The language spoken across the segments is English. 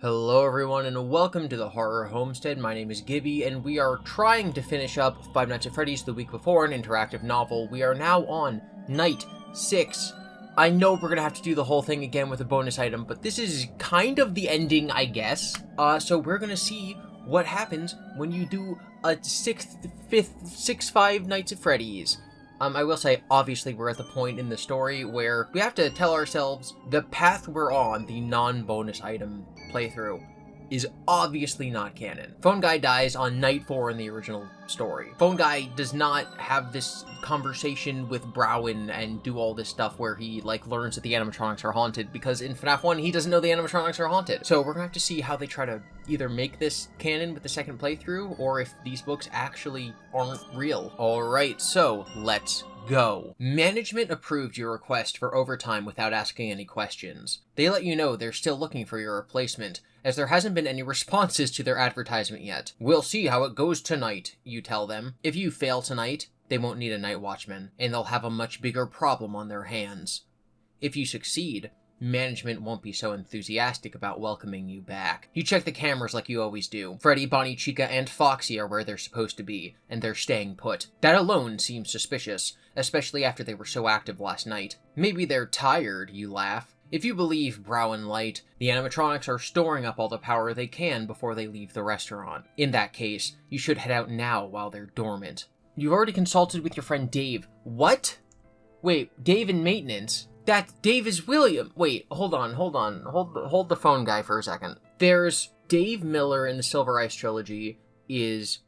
Hello everyone and welcome to the Horror Homestead. My name is GiBi and we are trying to finish up Five Nights at Freddy's the week before, an interactive novel. We are now on night 6. I know we're going to have to do the whole thing again with a bonus item, but this is kind of the ending, I guess. So we're going to see what happens when you do a 5 Nights at Freddy's. I will say, obviously, we're at the point in the story where we have to tell ourselves the path we're on, the non-bonus item playthrough, is obviously not canon. Phone Guy dies on night 4 in the original story. Phone Guy does not have this conversation with Browen and do all this stuff where he, learns that the animatronics are haunted, because in FNAF 1, he doesn't know the animatronics are haunted. So we're gonna have to see how they try to either make this canon with the second playthrough, or if these books actually aren't real. Alright, so let's go. Management approved your request for overtime without asking any questions. They let you know they're still looking for your replacement, as there hasn't been any responses to their advertisement yet. We'll see how it goes tonight, you tell them. If you fail tonight, they won't need a night watchman, and they'll have a much bigger problem on their hands. If you succeed, management won't be so enthusiastic about welcoming you back. You check the cameras like you always do. Freddy, Bonnie, Chica, and Foxy are where they're supposed to be, and they're staying put. That alone seems suspicious, especially after they were so active last night. Maybe they're tired, you laugh. If you believe Browen Light, the animatronics are storing up all the power they can before they leave the restaurant. In that case, you should head out now while they're dormant. You've already consulted with your friend Dave. What? Wait, Dave in maintenance? That Dave is William. Wait, hold the phone guy for a second. There's Dave Miller in the Silver Ice trilogy is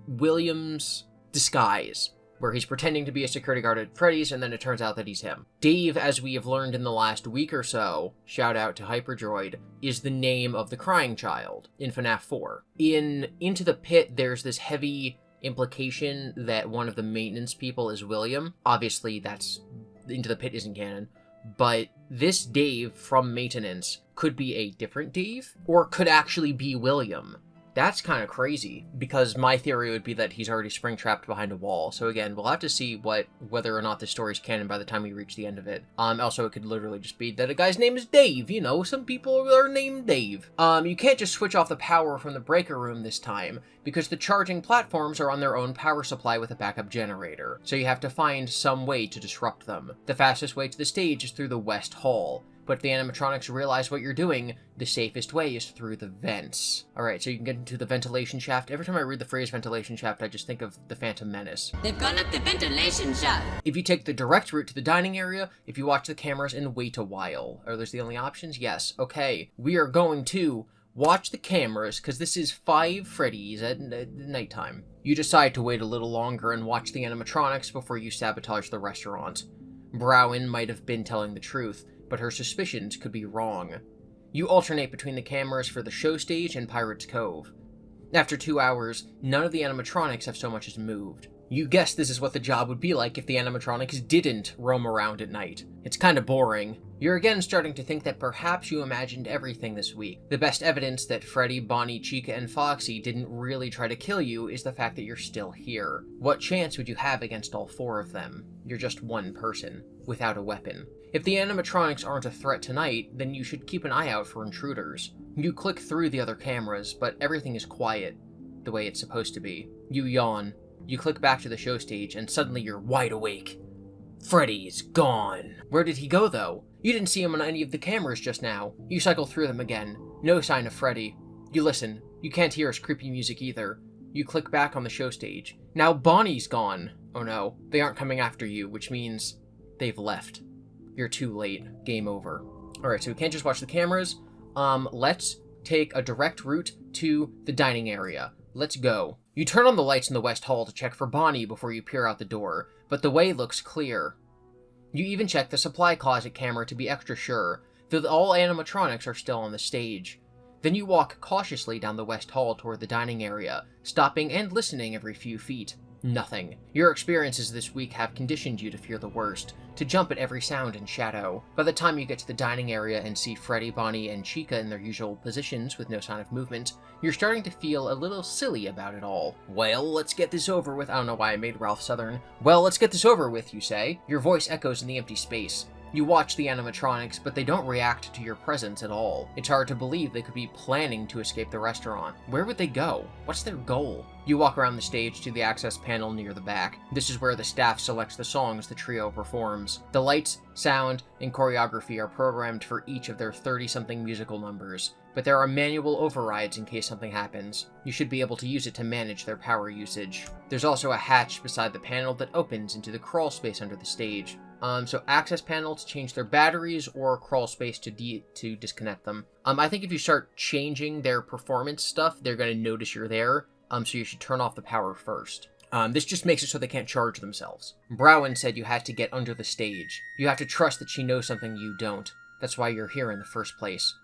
William's disguise, where he's pretending to be a security guard at Freddy's, and then it turns out that he's him. Dave, as we have learned in the last week or so, shout out to Hyperdroid, is the name of the crying child in FNAF 4. In Into the Pit, there's this heavy implication that one of the maintenance people is William. Obviously, that's Into the Pit isn't canon, but this Dave from maintenance could be a different Dave, or could actually be William. That's kind of crazy, because my theory would be that he's already spring-trapped behind a wall. So again, we'll have to see whether or not the story's canon by the time we reach the end of it. Also, it could literally just be that a guy's name is Dave, you know, some people are named Dave. You can't just switch off the power from the breaker room this time, because the charging platforms are on their own power supply with a backup generator. So you have to find some way to disrupt them. The fastest way to the stage is through the West Hall. But if the animatronics realize what you're doing, the safest way is through the vents. Alright, so you can get into the ventilation shaft. Every time I read the phrase ventilation shaft, I just think of the Phantom Menace. They've gone up the ventilation shaft. If you take the direct route to the dining area, if you watch the cameras and wait a while. Are those the only options? Yes. Okay. We are going to watch the cameras, because this is 5 Freddys at nighttime. You decide to wait a little longer and watch the animatronics before you sabotage the restaurant. Browen might have been telling the truth, but her suspicions could be wrong. You alternate between the cameras for the show stage and Pirate's Cove. After 2 hours, none of the animatronics have so much as moved. You guess this is what the job would be like if the animatronics didn't roam around at night. It's kinda boring. You're again starting to think that perhaps you imagined everything this week. The best evidence that Freddy, Bonnie, Chica, and Foxy didn't really try to kill you is the fact that you're still here. What chance would you have against all 4 of them? You're just one person, without a weapon. If the animatronics aren't a threat tonight, then you should keep an eye out for intruders. You click through the other cameras, but everything is quiet, the way it's supposed to be. You yawn. You click back to the show stage, and suddenly you're wide awake. Freddy's gone. Where did he go, though? You didn't see him on any of the cameras just now. You cycle through them again. No sign of Freddy. You listen. You can't hear his creepy music either. You click back on the show stage. Now Bonnie's gone. Oh no, they aren't coming after you, which means they've left. You're too late. Game over. Alright, so we can't just watch the cameras. Let's take a direct route to the dining area. Let's go. You turn on the lights in the West Hall to check for Bonnie before you peer out the door, but the way looks clear. You even check the supply closet camera to be extra sure, though all animatronics are still on the stage. Then you walk cautiously down the West Hall toward the dining area, stopping and listening every few feet. Nothing. Your experiences this week have conditioned you to fear the worst, to jump at every sound and shadow. By the time you get to the dining area and see Freddy, Bonnie, and Chica in their usual positions with no sign of movement, you're starting to feel a little silly about it all. Well, let's get this over with. I don't know why I made Ralph Southern. Well, let's get this over with, you say. Your voice echoes in the empty space. You watch the animatronics, but they don't react to your presence at all. It's hard to believe they could be planning to escape the restaurant. Where would they go? What's their goal? You walk around the stage to the access panel near the back. This is where the staff selects the songs the trio performs. The lights, sound, and choreography are programmed for each of their 30-something musical numbers, but there are manual overrides in case something happens. You should be able to use it to manage their power usage. There's also a hatch beside the panel that opens into the crawl space under the stage. So access panel to change their batteries, or crawl space to disconnect them. I think if you start changing their performance stuff, they're going to notice you're there, so you should turn off the power first. This just makes it so they can't charge themselves. Browen said you had to get under the stage. You have to trust that she knows something you don't. That's why you're here in the first place.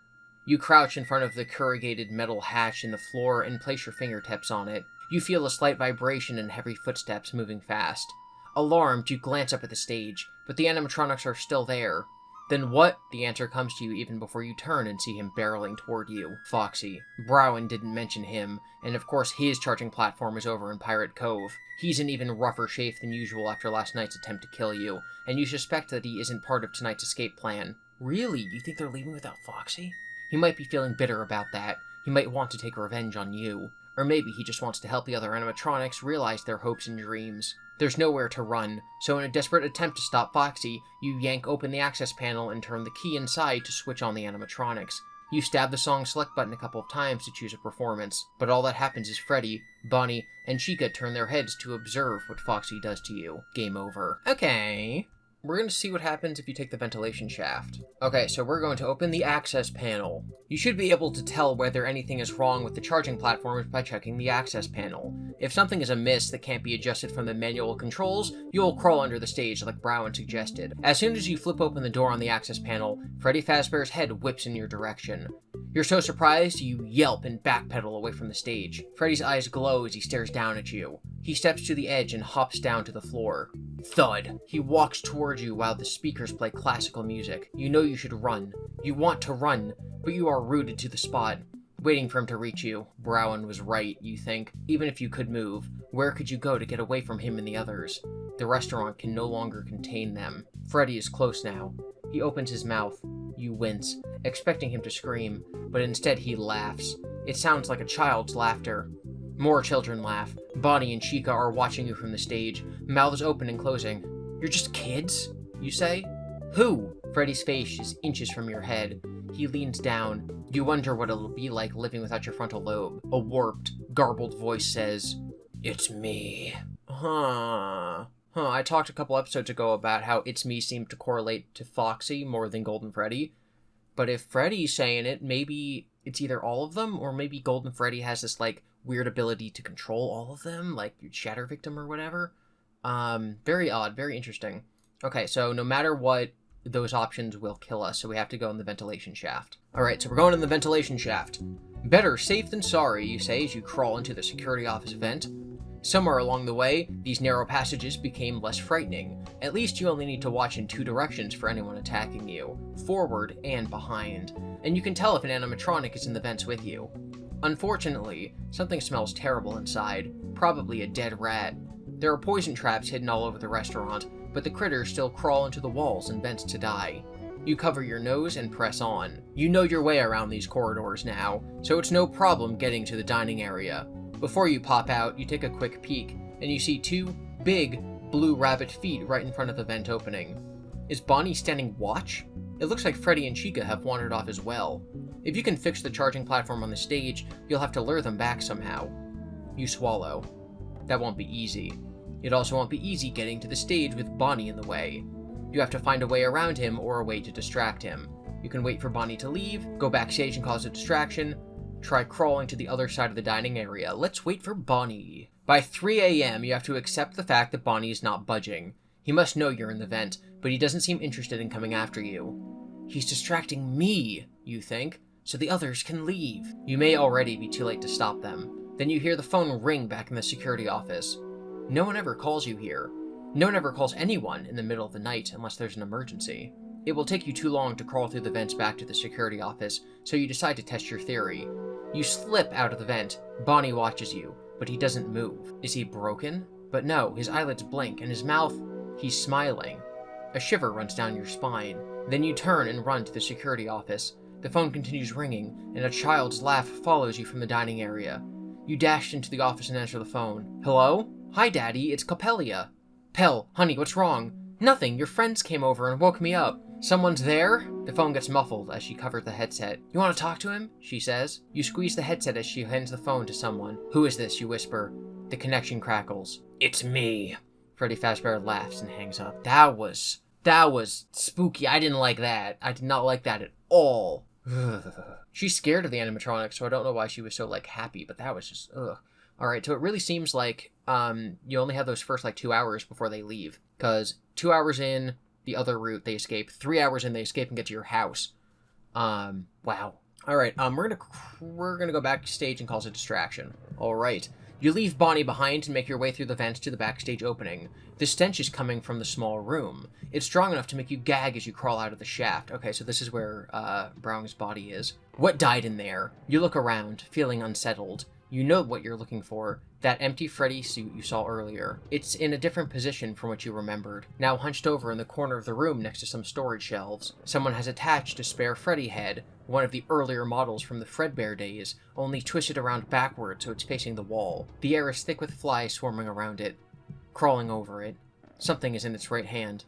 You crouch in front of the corrugated metal hatch in the floor and place your fingertips on it. You feel a slight vibration and heavy footsteps moving fast. Alarmed, you glance up at the stage, but the animatronics are still there. Then what? The answer comes to you even before you turn and see him barreling toward you. Foxy. Browen didn't mention him, and of course his charging platform is over in Pirate Cove. He's in even rougher shape than usual after last night's attempt to kill you, and you suspect that he isn't part of tonight's escape plan. Really? You think they're leaving without Foxy? He might be feeling bitter about that. He might want to take revenge on you. Or maybe he just wants to help the other animatronics realize their hopes and dreams. There's nowhere to run, so in a desperate attempt to stop Foxy, you yank open the access panel and turn the key inside to switch on the animatronics. You stab the song select button a couple of times to choose a performance, but all that happens is Freddy, Bonnie, and Chica turn their heads to observe what Foxy does to you. Game over. Okay. We're going to see what happens if you take the ventilation shaft. Okay, so we're going to open the access panel. You should be able to tell whether anything is wrong with the charging platforms by checking the access panel. If something is amiss that can't be adjusted from the manual controls, you'll crawl under the stage like Browen suggested. As soon as you flip open the door on the access panel, Freddy Fazbear's head whips in your direction. You're so surprised, you yelp and backpedal away from the stage. Freddy's eyes glow as he stares down at you. He steps to the edge and hops down to the floor. Thud. He walks towards you while the speakers play classical music. You know you should run. You want to run, but you are rooted to the spot, waiting for him to reach you. Browen was right, you think. Even if you could move, where could you go to get away from him and the others? The restaurant can no longer contain them. Freddy is close now. He opens his mouth. You wince, expecting him to scream, but instead he laughs. It sounds like a child's laughter. More children laugh. Bonnie and Chica are watching you from the stage, mouths open and closing. You're just kids? You say? Who? Freddy's face is inches from your head. He leans down. You wonder what it'll be like living without your frontal lobe. A warped, garbled voice says, "It's me." I talked a couple episodes ago about how "It's me" seemed to correlate to Foxy more than Golden Freddy. But if Freddy's saying it, maybe it's either all of them, or maybe Golden Freddy has this, weird ability to control all of them, like Shatter Victim or whatever. Very odd, very interesting. Okay, so no matter what, those options will kill us, so we have to go in the ventilation shaft. Alright, so we're going in the ventilation shaft. Better safe than sorry, you say as you crawl into the security office vent. Somewhere along the way, these narrow passages became less frightening. At least you only need to watch in two directions for anyone attacking you, forward and behind, and you can tell if an animatronic is in the vents with you. Unfortunately, something smells terrible inside, probably a dead rat. There are poison traps hidden all over the restaurant, but the critters still crawl into the walls and vents to die. You cover your nose and press on. You know your way around these corridors now, so it's no problem getting to the dining area. Before you pop out, you take a quick peek, and you see two big, blue rabbit feet right in front of the vent opening. Is Bonnie standing watch? It looks like Freddy and Chica have wandered off as well. If you can fix the charging platform on the stage, you'll have to lure them back somehow. You swallow. That won't be easy. It also won't be easy getting to the stage with Bonnie in the way. You have to find a way around him or a way to distract him. You can wait for Bonnie to leave, go backstage and cause a distraction, try crawling to the other side of the dining area. Let's wait for Bonnie. By 3 a.m., you have to accept the fact that Bonnie is not budging. He must know you're in the vent, but he doesn't seem interested in coming after you. He's distracting me, you think, so the others can leave. You may already be too late to stop them. Then you hear the phone ring back in the security office. No one ever calls you here. No one ever calls anyone in the middle of the night unless there's an emergency. It will take you too long to crawl through the vents back to the security office, so you decide to test your theory. You slip out of the vent. Bonnie watches you, but he doesn't move. Is he broken? But no, his eyelids blink, and his mouth, he's smiling. A shiver runs down your spine. Then you turn and run to the security office. The phone continues ringing, and a child's laugh follows you from the dining area. You dash into the office and answer the phone. Hello? Hi, Daddy, it's Copelia. Pell, honey, what's wrong? Nothing, your friends came over and woke me up. Someone's there? The phone gets muffled as she covers the headset. You want to talk to him? She says. You squeeze the headset as she hands the phone to someone. Who is this? You whisper. The connection crackles. It's me. Freddy Fazbear laughs and hangs up. That was spooky. I didn't like that. I did not like that at all. She's scared of the animatronics, so I don't know why she was so, happy, but that was just, ugh. Alright, so it really seems like, you only have those first, 2 hours before they leave. Because 2 hours in, the other route, they escape. 3 hours in, they escape and get to your house. Wow. Alright, we're gonna go backstage and cause a distraction. Alright. You leave Bonnie behind and make your way through the vents to the backstage opening. The stench is coming from the small room. It's strong enough to make you gag as you crawl out of the shaft. Okay, so this is where, Brown's body is. What died in there? You look around, feeling unsettled. You know what you're looking for. That empty Freddy suit you saw earlier. It's in a different position from what you remembered. Now hunched over in the corner of the room next to some storage shelves. Someone has attached a spare Freddy head, one of the earlier models from the Fredbear days, only twisted around backward so it's facing the wall. The air is thick with flies swarming around it, crawling over it. Something is in its right hand.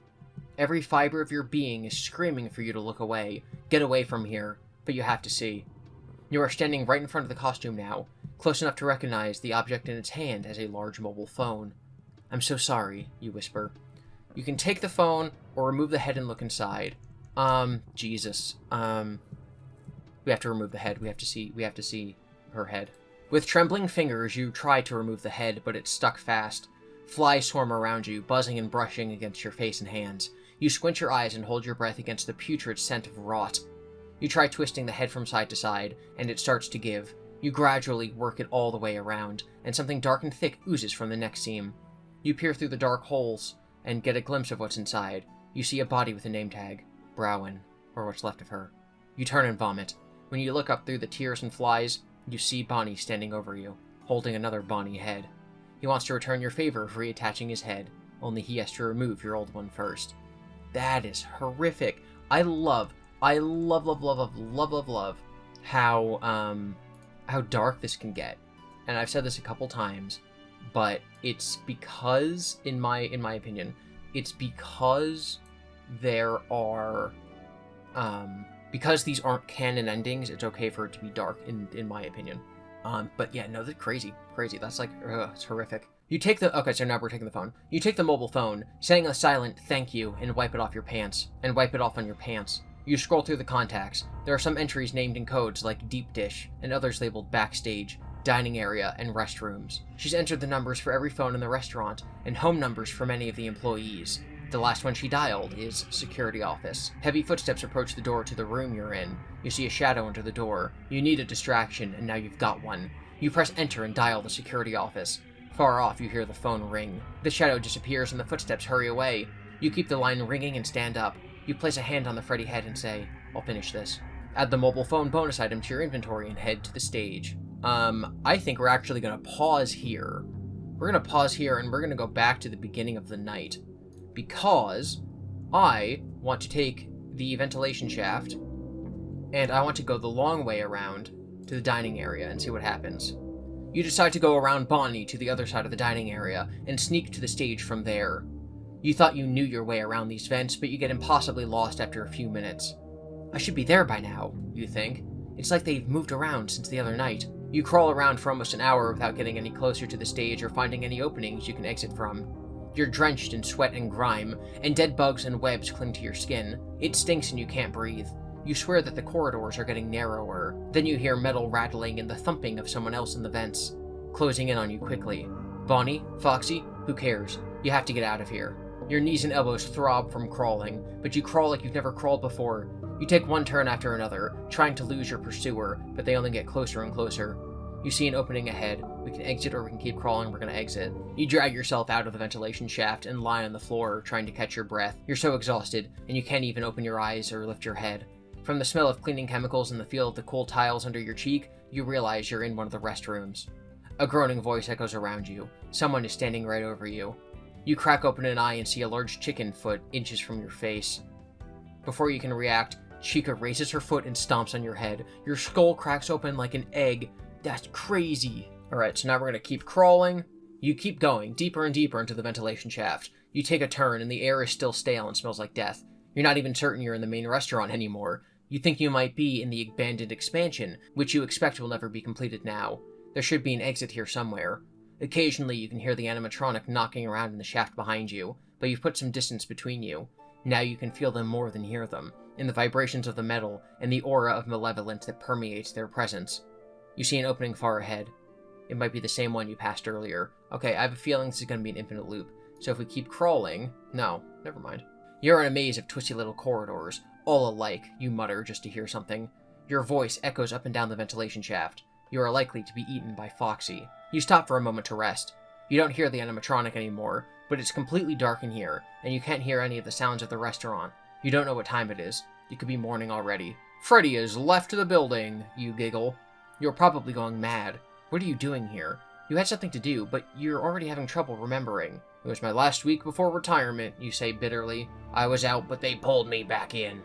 Every fiber of your being is screaming for you to look away. Get away from here, but you have to see. You are standing right in front of the costume now, close enough to recognize the object in its hand as a large mobile phone. I'm so sorry, you whisper. You can take the phone or remove the head and look inside. Jesus. We have to remove the head. We have to see her head. With trembling fingers, you try to remove the head, but it's stuck fast. Flies swarm around you, buzzing and brushing against your face and hands. You squint your eyes and hold your breath against the putrid scent of rot. You try twisting the head from side to side, and it starts to give. You gradually work it all the way around, and something dark and thick oozes from the neck seam. You peer through the dark holes and get a glimpse of what's inside. You see a body with a name tag. Browen, or what's left of her. You turn and vomit. When you look up through the tears and flies, you see Bonnie standing over you, holding another Bonnie head. He wants to return your favor of reattaching his head, only he has to remove your old one first. That is horrific. I love how dark this can get. And I've said this a couple times, but it's because, in my opinion, it's because there are, because these aren't canon endings, it's okay for it to be dark, in my opinion. But yeah, no, that's crazy. That's it's horrific. You take okay, so now we're taking the phone. You take the mobile phone, saying a silent thank you, and wipe it off on your pants. You scroll through the contacts. There are some entries named in codes like Deep Dish, and others labeled Backstage, Dining Area, and Restrooms. She's entered the numbers for every phone in the restaurant, and home numbers for many of the employees. The last one she dialed is Security Office. Heavy footsteps approach the door to the room you're in. You see a shadow under the door. You need a distraction, and now you've got one. You press enter and dial the Security Office. Far off, you hear the phone ring. The shadow disappears and the footsteps hurry away. You keep the line ringing and stand up. You place a hand on the Freddy head and say, I'll finish this. Add the mobile phone bonus item to your inventory and head to the stage. I think we're actually going to pause here. We're going to pause here and we're going to go back to the beginning of the night. Because I want to take the ventilation shaft and I want to go the long way around to the dining area and see what happens. You decide to go around Bonnie to the other side of the dining area and sneak to the stage from there. You thought you knew your way around these vents, but you get impossibly lost after a few minutes. I should be there by now, you think. It's like they've moved around since the other night. You crawl around for almost an hour without getting any closer to the stage or finding any openings you can exit from. You're drenched in sweat and grime, and dead bugs and webs cling to your skin. It stinks and you can't breathe. You swear that the corridors are getting narrower. Then you hear metal rattling and the thumping of someone else in the vents, closing in on you quickly. Bonnie? Foxy? Who cares? You have to get out of here. Your knees and elbows throb from crawling, but you crawl like you've never crawled before. You take one turn after another, trying to lose your pursuer, but they only get closer and closer. You see an opening ahead. We can exit or we can keep crawling. We're gonna exit. You drag yourself out of the ventilation shaft and lie on the floor, trying to catch your breath. You're so exhausted, and you can't even open your eyes or lift your head. From the smell of cleaning chemicals and the feel of the cool tiles under your cheek, you realize you're in one of the restrooms. A groaning voice echoes around you. Someone is standing right over you. You crack open an eye and see a large chicken foot inches from your face. Before you can react, Chica raises her foot and stomps on your head. Your skull cracks open like an egg. That's crazy. Alright, so now we're gonna keep crawling. You keep going, deeper and deeper into the ventilation shaft. You take a turn, and the air is still stale and smells like death. You're not even certain you're in the main restaurant anymore. You think you might be in the abandoned expansion, which you expect will never be completed now. There should be an exit here somewhere. Occasionally, you can hear the animatronic knocking around in the shaft behind you, but you've put some distance between you. Now you can feel them more than hear them, in the vibrations of the metal and the aura of malevolence that permeates their presence. You see an opening far ahead. It might be the same one you passed earlier. Okay, I have a feeling this is going to be an infinite loop. So if we keep crawling... No, never mind. You're in a maze of twisty little corridors, all alike, you mutter just to hear something. Your voice echoes up and down the ventilation shaft. You are likely to be eaten by Foxy. You stop for a moment to rest. You don't hear the animatronic anymore, but it's completely dark in here, and you can't hear any of the sounds of the restaurant. You don't know what time it is. It could be morning already. Freddy has left the building, you giggle. You're probably going mad. What are you doing here? You had something to do, but you're already having trouble remembering. It was my last week before retirement, you say bitterly. I was out, but they pulled me back in.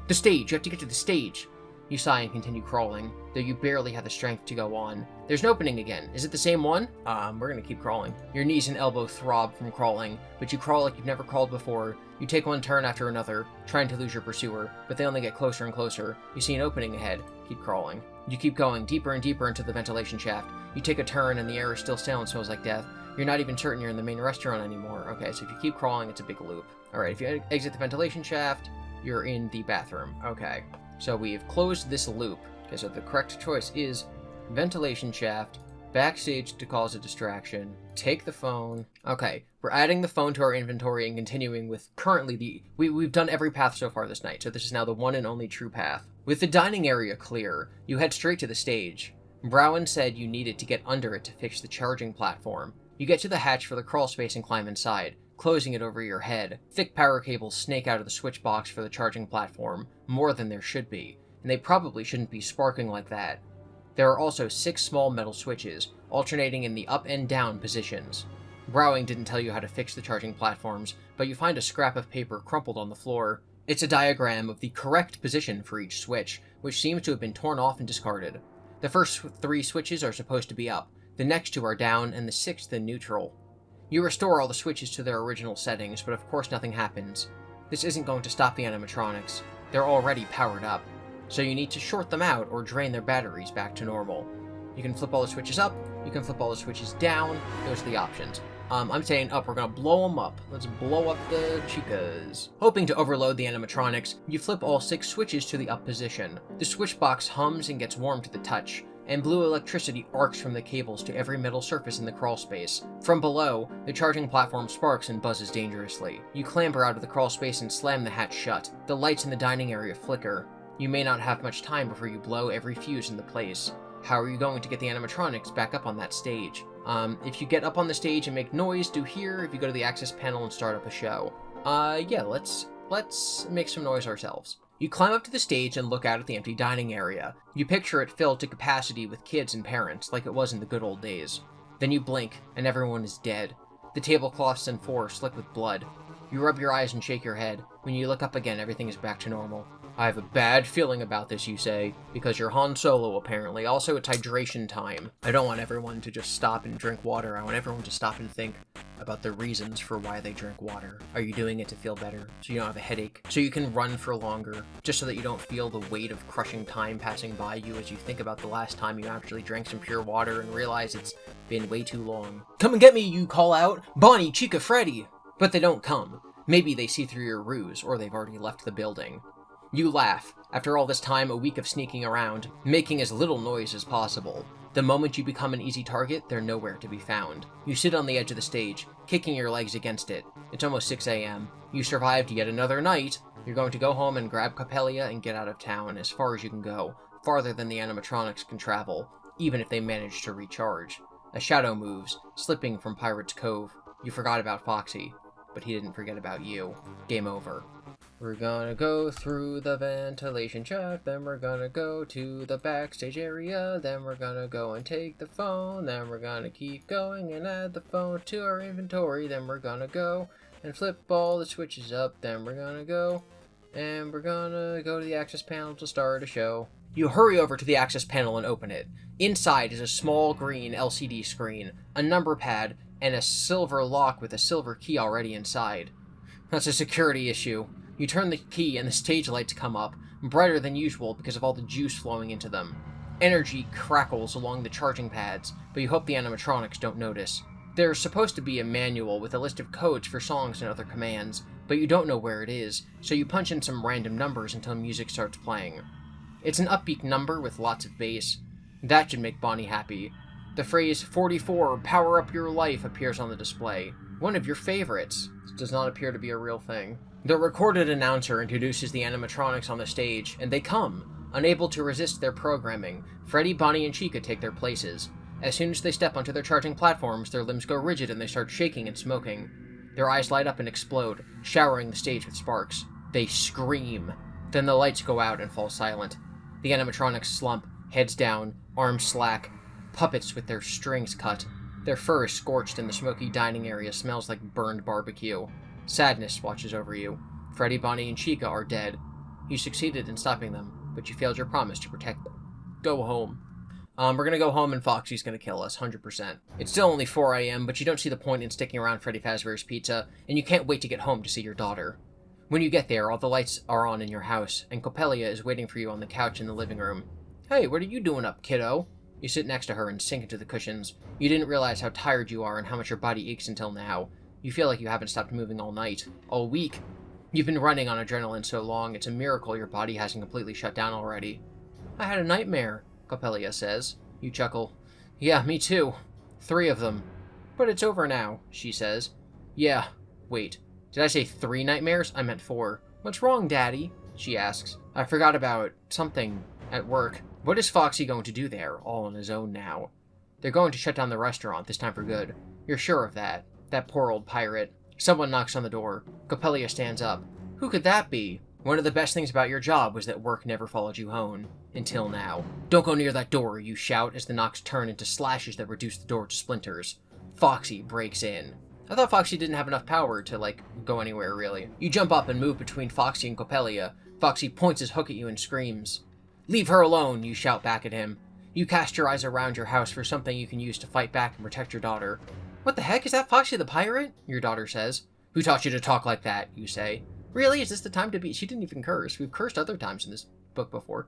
The stage! You have to get to the stage! You sigh and continue crawling, though you barely have the strength to go on. There's an opening again. Is it the same one? We're gonna keep crawling. Your knees and elbow throb from crawling, but you crawl like you've never crawled before. You take one turn after another, trying to lose your pursuer, but they only get closer and closer. You see an opening ahead. Keep crawling. You keep going, deeper and deeper into the ventilation shaft. You take a turn and the air is still stale and smells like death. You're not even certain you're in the main restaurant anymore. Okay, so if you keep crawling, it's a big loop. Alright, if you exit the ventilation shaft, you're in the bathroom. Okay, so we've closed this loop. Okay, so the correct choice is ventilation shaft, backstage to cause a distraction, take the phone. Okay, we're adding the phone to our inventory and continuing with currently we've done every path so far this night, so this is now the one and only true path. With the dining area clear, you head straight to the stage. Browen said you needed to get under it to fix the charging platform. You get to the hatch for the crawl space and climb inside, closing it over your head. Thick power cables snake out of the switch box for the charging platform, more than there should be, and they probably shouldn't be sparking like that. There are also 6 small metal switches, alternating in the up and down positions. Browing didn't tell you how to fix the charging platforms, but you find a scrap of paper crumpled on the floor. It's a diagram of the correct position for each switch, which seems to have been torn off and discarded. The first 3 switches are supposed to be up, the next 2 are down, and the 6th in neutral. You restore all the switches to their original settings, but of course nothing happens. This isn't going to stop the animatronics. They're already powered up, so you need to short them out or drain their batteries back to normal. You can flip all the switches up, you can flip all the switches down, those are the options. I'm saying up, we're gonna blow them up. Let's blow up the chicas. Hoping to overload the animatronics, you flip all 6 switches to the up position. The switch box hums and gets warm to the touch, and blue electricity arcs from the cables to every metal surface in the crawl space. From below, the charging platform sparks and buzzes dangerously. You clamber out of the crawl space and slam the hatch shut. The lights in the dining area flicker. You may not have much time before you blow every fuse in the place. How are you going to get the animatronics back up on that stage? If you get up on the stage and make noise, do here. If you go to the access panel and start up a show. Yeah, let's make some noise ourselves. You climb up to the stage and look out at the empty dining area. You picture it filled to capacity with kids and parents, like it was in the good old days. Then you blink, and everyone is dead. The tablecloths and floor slick with blood. You rub your eyes and shake your head. When you look up again, everything is back to normal. I have a bad feeling about this, you say, because you're Han Solo, apparently. Also, it's hydration time. I don't want everyone to just stop and drink water. I want everyone to stop and think about the reasons for why they drink water. Are you doing it to feel better, so you don't have a headache, so you can run for longer, just so that you don't feel the weight of crushing time passing by you as you think about the last time you actually drank some pure water and realize it's been way too long? Come and get me, you call out. Bonnie, Chica, Freddy! But they don't come. Maybe they see through your ruse, or they've already left the building. You laugh. After all this time, a week of sneaking around, making as little noise as possible. The moment you become an easy target, they're nowhere to be found. You sit on the edge of the stage, kicking your legs against it. It's almost 6 a.m. You survived yet another night. You're going to go home and grab Capellia and get out of town as far as you can go, farther than the animatronics can travel, even if they manage to recharge. A shadow moves, slipping from Pirate's Cove. You forgot about Foxy, but he didn't forget about you. Game over. We're gonna go through the ventilation shaft, then we're gonna go to the backstage area, then we're gonna go and take the phone, then we're gonna keep going and add the phone to our inventory, then we're gonna go and flip all the switches up, then we're gonna go and we're gonna go to the access panel to start a show. You hurry over to the access panel and open it. Inside is a small green LCD screen, a number pad, and a silver lock with a silver key already inside. That's a security issue. You turn the key and the stage lights come up, brighter than usual because of all the juice flowing into them. Energy crackles along the charging pads, but you hope the animatronics don't notice. There's supposed to be a manual with a list of codes for songs and other commands, but you don't know where it is, so you punch in some random numbers until music starts playing. It's an upbeat number with lots of bass. That should make Bonnie happy. The phrase 44, power up your life, appears on the display. One of your favorites. This does not appear to be a real thing. The recorded announcer introduces the animatronics on the stage, and they come. Unable to resist their programming, Freddy, Bonnie, and Chica take their places. As soon as they step onto their charging platforms, their limbs go rigid and they start shaking and smoking. Their eyes light up and explode, showering the stage with sparks. They scream. Then the lights go out and fall silent. The animatronics slump, heads down, arms slack, puppets with their strings cut. Their fur is scorched and the smoky dining area smells like burned barbecue. Sadness watches over you. Freddy, Bonnie, and Chica are dead. You succeeded in stopping them, but you failed your promise to protect them. Go home. We're gonna go home and Foxy's gonna kill us, 100%. It's still only 4 a.m., but you don't see the point in sticking around Freddy Fazbear's Pizza, and you can't wait to get home to see your daughter. When you get there, all the lights are on in your house, and Coppelia is waiting for you on the couch in the living room. Hey, what are you doing up, kiddo? You sit next to her and sink into the cushions. You didn't realize how tired you are and how much your body aches until now. You feel like you haven't stopped moving all night, all week. You've been running on adrenaline so long, it's a miracle your body hasn't completely shut down already. I had a nightmare, Coppelia says. You chuckle. Yeah, me too. 3 of them. But it's over now, she says. Yeah. Wait. Did I say 3 nightmares? I meant 4. What's wrong, Daddy? She asks. I forgot about something at work. What is Foxy going to do there, all on his own now? They're going to shut down the restaurant, this time for good. You're sure of that? That poor old pirate. Someone knocks on the door. Coppelia stands up. Who could that be? One of the best things about your job was that work never followed you home. Until now. Don't go near that door, you shout as the knocks turn into slashes that reduce the door to splinters. Foxy breaks in. I thought Foxy didn't have enough power to, go anywhere, really. You jump up and move between Foxy and Coppelia. Foxy points his hook at you and screams. Leave her alone, you shout back at him. You cast your eyes around your house for something you can use to fight back and protect your daughter. What the heck, is that Foxy the pirate? Your daughter says. Who taught you to talk like that, you say. Really, is this the time to be... She didn't even curse. We've cursed other times in this book before.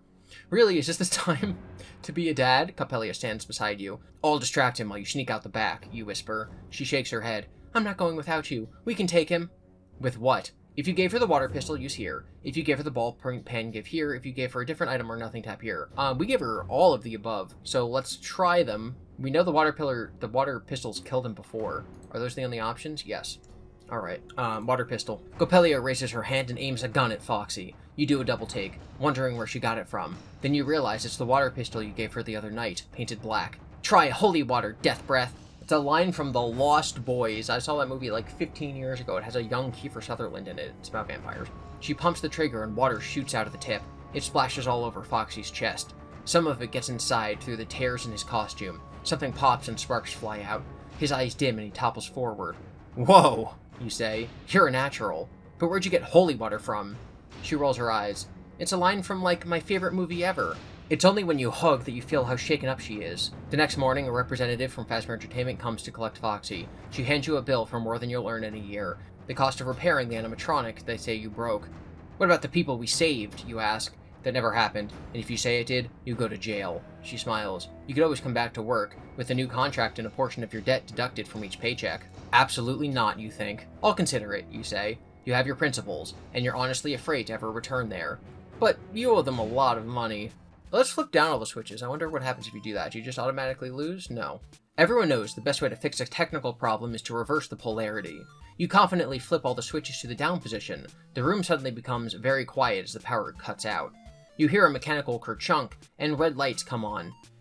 Really, is this the time to be a dad? Coppelia stands beside you. I'll distract him while you sneak out the back, you whisper. She shakes her head. I'm not going without you. We can take him. With what? If you gave her the water pistol, use here. If you gave her the ballpoint pen, give here. If you gave her a different item or nothing, tap here. We gave her all of the above, so let's try them. We know the water pistols killed him before. Are those the only options? Yes. Alright, water pistol. Coppelia raises her hand and aims a gun at Foxy. You do a double take, wondering where she got it from. Then you realize it's the water pistol you gave her the other night, painted black. Try holy water, death breath. It's a line from The Lost Boys. I saw that movie 15 years ago. It has a young Kiefer Sutherland in it. It's about vampires. She pumps the trigger and water shoots out of the tip. It splashes all over Foxy's chest. Some of it gets inside through the tears in his costume. Something pops and sparks fly out. His eyes dim and he topples forward. Whoa, you say. You're a natural. But where'd you get holy water from? She rolls her eyes. It's a line from, my favorite movie ever. It's only when you hug that you feel how shaken up she is. The next morning, a representative from Fazbear Entertainment comes to collect Foxy. She hands you a bill for more than you'll earn in a year. The cost of repairing the animatronic they say you broke. What about the people we saved, you ask? That never happened, and if you say it did, you go to jail. She smiles. You could always come back to work, with a new contract and a portion of your debt deducted from each paycheck. Absolutely not, you think. I'll consider it, you say. You have your principles, and you're honestly afraid to ever return there. But you owe them a lot of money. Let's flip down all the switches. I wonder what happens if you do that. Do you just automatically lose? No. Everyone knows the best way to fix a technical problem is to reverse the polarity. You confidently flip all the switches to the down position. The room suddenly becomes very quiet as the power cuts out. You hear a mechanical kerchunk, and red lights come on.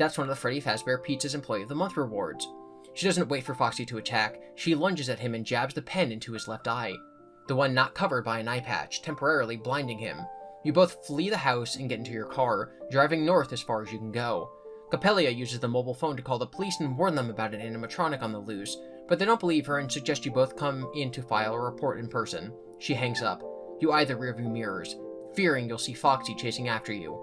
That's one of the Freddy Fazbear Pizza's Employee of the Month rewards. She doesn't wait for Foxy to attack. She lunges at him and jabs the pen into his left eye, the one not covered by an eye patch, temporarily blinding him. You both flee the house and get into your car, driving north as far as you can go. Capella uses the mobile phone to call the police and warn them about an animatronic on the loose, but they don't believe her and suggest you both come in to file a report in person. She hangs up. You eye the rearview mirrors, fearing you'll see Foxy chasing after you.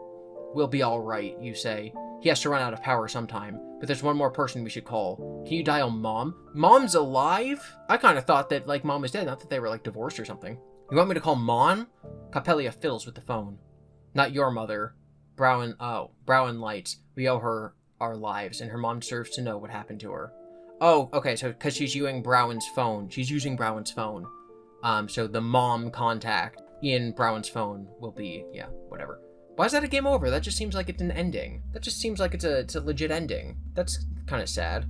We'll be alright, you say. He has to run out of power sometime, but there's one more person we should call. Can you dial Mom? Mom's alive? I kind of thought that, like, Mom was dead, not that they were, like, divorced or something. You want me to call Mom? Capella fiddles with the phone. Not your mother. Browen lights. We owe her our lives, and her mom deserves to know what happened to her. Oh, okay, so because she's using Browen's phone. She's using Browen's phone. So the mom contact in Browen's phone will be, yeah, whatever. Why is that a game over? That just seems like it's an ending. That just seems like it's a legit ending. That's kind of sad.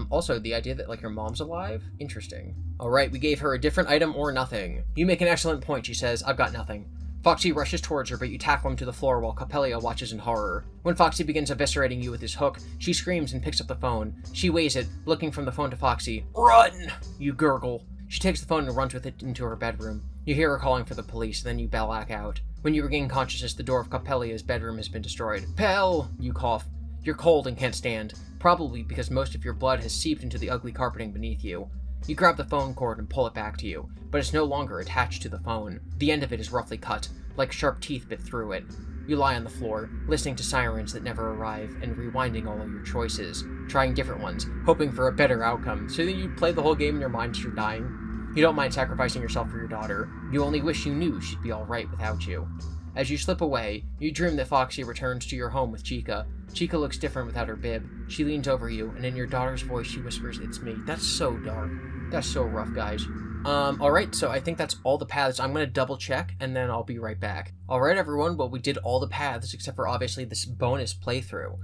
Also, the idea that, like, your mom's alive? Interesting. Alright, we gave her a different item or nothing. You make an excellent point, she says. I've got nothing. Foxy rushes towards her, but you tackle him to the floor while Capella watches in horror. When Foxy begins eviscerating you with his hook, she screams and picks up the phone. She weighs it, looking from the phone to Foxy. Run! You gurgle. She takes the phone and runs with it into her bedroom. You hear her calling for the police, then you black out. When you regain consciousness, the door of Capella's bedroom has been destroyed. Pell! You cough. You're cold and can't stand, probably because most of your blood has seeped into the ugly carpeting beneath you. You grab the phone cord and pull it back to you, but it's no longer attached to the phone. The end of it is roughly cut, like sharp teeth bit through it. You lie on the floor, listening to sirens that never arrive, and rewinding all of your choices, trying different ones, hoping for a better outcome, so that you play the whole game in your mind as you're dying. You don't mind sacrificing yourself for your daughter. You only wish you knew she'd be alright without you. As you slip away, you dream that Foxy returns to your home with Chica. Chica looks different without her bib. She leans over you, and in your daughter's voice she whispers, "It's me." That's so dark. That's so rough, guys. Alright, so I think that's all the paths. I'm gonna double check, and then I'll be right back. Alright, everyone, well, we did all the paths, except for, obviously, this bonus playthrough.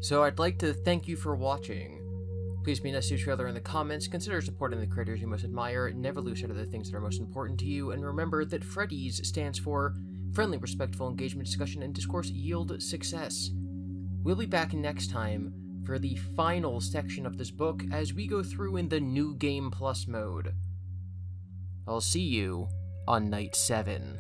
So I'd like to thank you for watching. Please be nice to each other in the comments, consider supporting the creators you most admire, never lose sight of the things that are most important to you, and remember that Freddys stands for Friendly, Respectful Engagement, Discussion, and Discourse Yield Success. We'll be back next time for the final section of this book as we go through in the New Game Plus mode. I'll see you on Night 7.